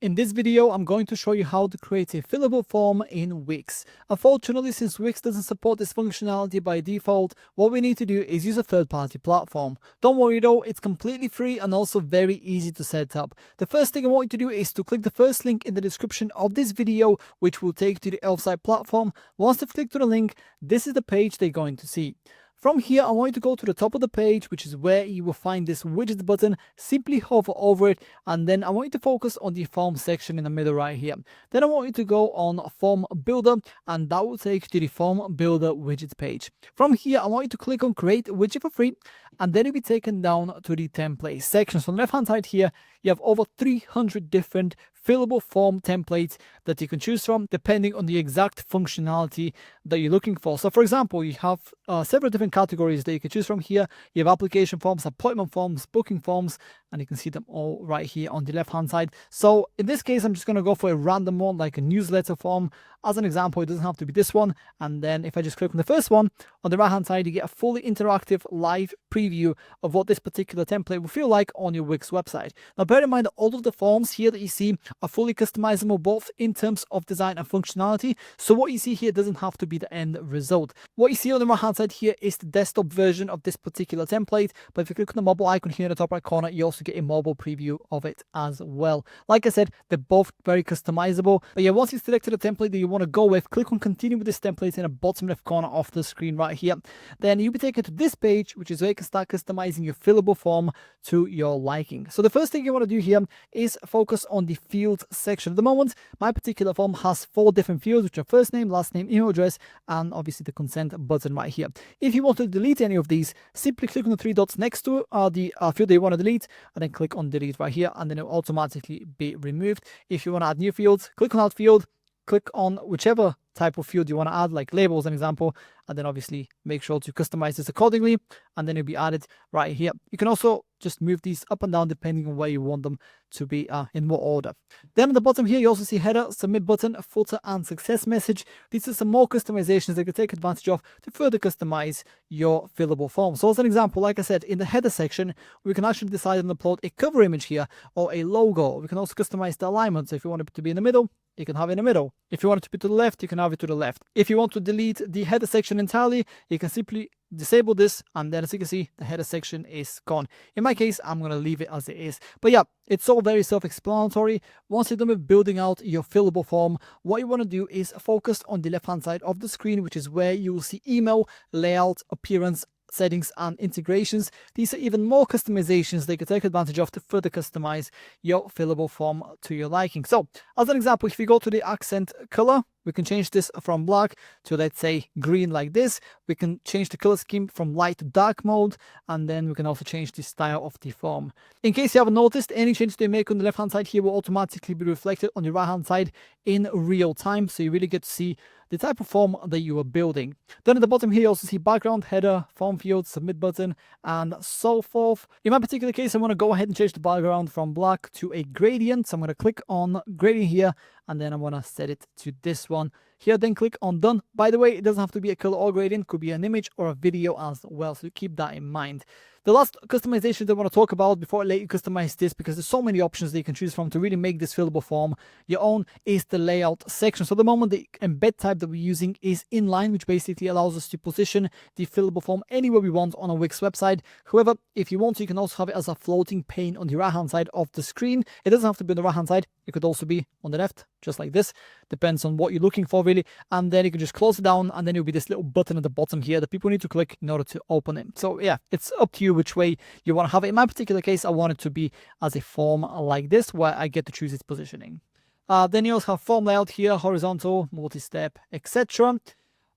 In this video, I'm going to show you how to create a fillable form in Wix. Unfortunately, since Wix doesn't support this functionality by default, what we need to do is use a third-party platform. Don't worry though, it's completely free and also very easy to set up. The first thing I want you to do is to click the first link in the description of this video, which will take you to the Elfside platform. Once you've clicked on the link, this is the page they're going to see. From here, I want you to go to the top of the page, which is where you will find this widgets button. Simply hover over it, and then I want you to focus on the form section in the middle right here. Then I want you to go on Form Builder, and that will take you to the Form Builder widgets page. From here, I want you to click on Create Widget for Free, and then you'll be taken down to the template section. So on the left hand side here, you have over 300 different fillable form templates that you can choose from depending on the exact functionality that you're looking for. So for example, you have several different categories that you can choose from here. You have application forms, appointment forms, booking forms, and you can see them all right here on the left hand side. So in this case, I'm just going to go for a random one, like a newsletter form. As an example, it doesn't have to be this one. And then if I just click on the first one, on the right hand side, you get a fully interactive live preview of what this particular template will feel like on your Wix website. Now bear in mind that all of the forms here that you see are fully customizable both in terms of design and functionality. So what you see here doesn't have to be the end result. What you see on the right hand side here is the desktop version of this particular template. But if you click on the mobile icon here in the top right corner, you also get a mobile preview of it as well. Like I said, they're both very customizable. But yeah, once you've selected a template that you want to go with, click on continue with this template in the bottom left corner of the screen right here. Then you'll be taken to this page, which is where you can start customizing your fillable form to your liking. So the first thing you want to do here is focus on the field section. At the moment, my particular form has 4 different fields, which are first name, last name, email address, and obviously the consent button right here. If you want to delete any of these, simply click on the 3 dots next to the field that you want to delete, and then click on delete right here, and then it will automatically be removed. If you want to add new fields, click on add field, click on whichever type of field you want to add, like labels, an example, and then obviously make sure to customize this accordingly, and then it'll be added right here. You can also just move these up and down depending on where you want them to be in what order. Then at the bottom here, you also see header, submit button, footer, and success message. These are some more customizations that you can take advantage of to further customize your fillable form. So as an example, like I said, in the header section, we can actually decide and upload a cover image here or a logo. We can also customize the alignment. So if you want it to be in the middle, you can have it in the middle. If you want it to be to the left, you can have it to the left. If you want to delete the header section entirely, you can simply disable this, and then as you can see, the header section is gone. In my case, I'm going to leave it as it is. But yeah, it's all very self-explanatory. Once you're done with building out your fillable form, what you want to do is focus on the left-hand side of the screen, which is where you will see email, layout, appearance, settings, and integrations. These are even more customizations that you can take advantage of to further customize your fillable form to your liking. So as an example, if you go to the accent color, we can change this from black to, let's say, green like this. We can change the color scheme from light to dark mode, and then we can also change the style of the form. In case you haven't noticed, any changes they make on the left hand side here will automatically be reflected on the right hand side in real time, so you really get to see the type of form that you are building. Then at the bottom here, you also see background, header, form field, submit button, and so forth. In my particular case, I want to go ahead and change the background from black to a gradient. So I'm going to click on gradient here, and then I want to set it to this one here. Then click on done. By the way, it doesn't have to be a color or gradient, could be an image or a video as well, so keep that in mind. The last customization that I want to talk about before I let you customize this, because there's so many options that you can choose from to really make this fillable form your own, is the layout section. So at the moment, the embed type that we're using is inline, which basically allows us to position the fillable form anywhere we want on a Wix website. However, if you want to, you can also have it as a floating pane on the right hand side of the screen. It doesn't have to be on the right hand side, it could also be on the left, just like this. Depends on what you're looking for really. And then you can just close it down, and then it'll be this little button at the bottom here that people need to click in order to open it. So yeah, it's up to you which way you want to have it. In my particular case, I want it to be as a form like this, where I get to choose its positioning. Then you also have form layout here, horizontal, multi-step, etc.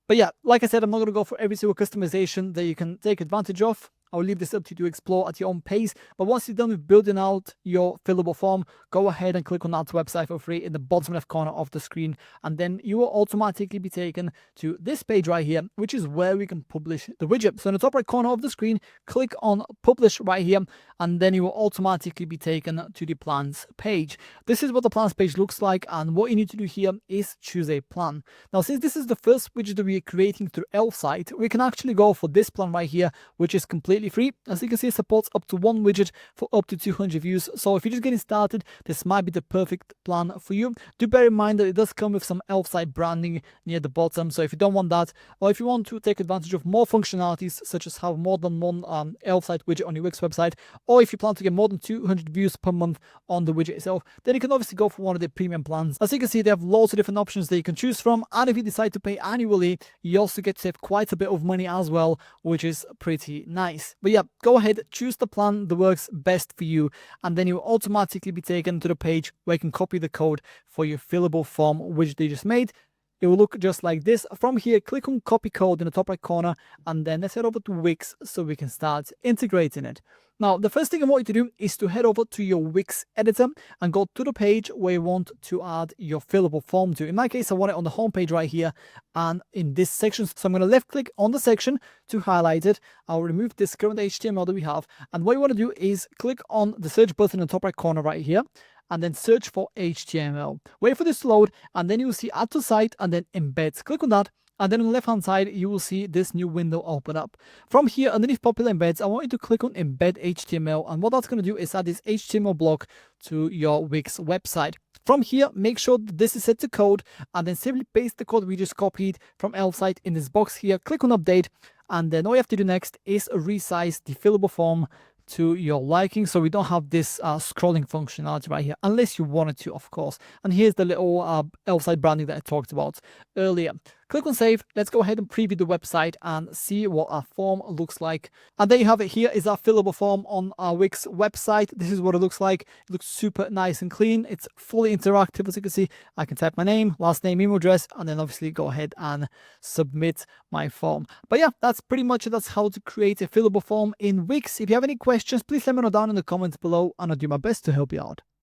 But yeah, like I said, I'm not going to go for every single customization that you can take advantage of. I'll leave this up to you to explore at your own pace. But once you're done with building out your fillable form, go ahead and click on that website for free in the bottom left corner of the screen. And then you will automatically be taken to this page right here, which is where we can publish the widget. So in the top right corner of the screen, click on publish right here, and then you will automatically be taken to the plans page. This is what the plans page looks like, and what you need to do here is choose a plan. Now, since this is the first widget that we are creating through Elfside, we can actually go for this plan right here, which is completely completely free. As you can see, it supports up to one widget for up to 200 views. So if you're just getting started, this might be the perfect plan for you. Do bear in mind that it does come with some elf-site branding near the bottom. So if you don't want that, or if you want to take advantage of more functionalities, such as have more than one elf-site widget on your Wix website, or if you plan to get more than 200 views per month on the widget itself, then you can obviously go for one of the premium plans. As you can see, they have loads of different options that you can choose from, and if you decide to pay annually, you also get to save quite a bit of money as well, which is pretty nice. But yeah, go ahead, choose the plan that works best for you, and then you will automatically be taken to the page where you can copy the code for your fillable form which they just made. It will look just like this. From here, click on copy code in the top right corner, and then let's head over to Wix so we can start integrating it. Now, the first thing I want you to do is to head over to your Wix editor and go to the page where you want to add your fillable form to. In my case, I want it on the home page right here and in this section. So I'm going to left click on the section to highlight it. I'll remove this current HTML that we have. And what you want to do is click on the search button in the top right corner right here, and then search for HTML. Wait for this to load, and then you will see add to site and then embeds. Click on that, and then on the left hand side you will see this new window open up. From here, underneath popular embeds, I want you to click on embed HTML, and what that's going to do is add this HTML block to your Wix website. From here, make sure that this is set to code, and then simply paste the code we just copied from elf-site in this box here. Click on update, and then all you have to do next is resize the fillable form to your liking, so we don't have this scrolling functionality right here, unless you wanted to, of course. And here's the little elf-site branding that I talked about earlier. Click on save. Let's go ahead and preview the website and see what our form looks like. And there you have it. Here is our fillable form on our Wix website. This is what it looks like. It looks super nice and clean. It's fully interactive. As you can see, I can type my name, last name, email address, and then obviously go ahead and submit my form. But yeah, that's pretty much it. That's how to create a fillable form in Wix. If you have any questions, please let me know down in the comments below, and I'll do my best to help you out.